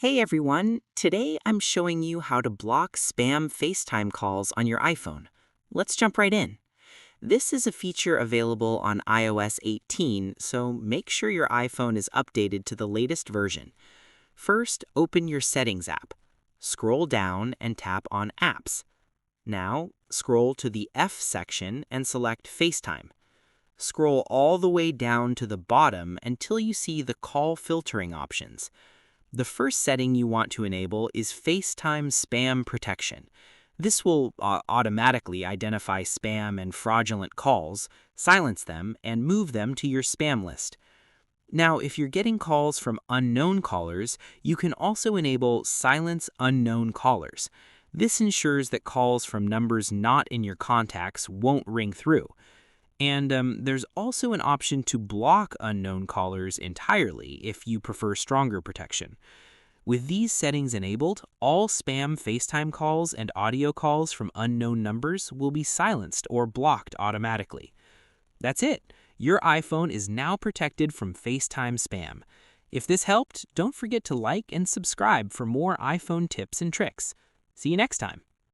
Hey everyone, today I'm showing you how to block spam FaceTime calls on your iPhone. Let's jump right in. This is a feature available on iOS 18, so make sure your iPhone is updated to the latest version. First, open your Settings app. Scroll down and tap on Apps. Now, scroll to the F section and select FaceTime. Scroll all the way down to the bottom until you see the call filtering options. The first setting you want to enable is FaceTime Spam Protection. This will automatically identify spam and fraudulent calls, silence them, and move them to your spam list. Now, if you're getting calls from unknown callers, you can also enable Silence Unknown Callers. This ensures that calls from numbers not in your contacts won't ring through. And there's also an option to block unknown callers entirely if you prefer stronger protection. With these settings enabled, all spam FaceTime calls and audio calls from unknown numbers will be silenced or blocked automatically. That's it. Your iPhone is now protected from FaceTime spam. If this helped, don't forget to like and subscribe for more iPhone tips and tricks. See you next time.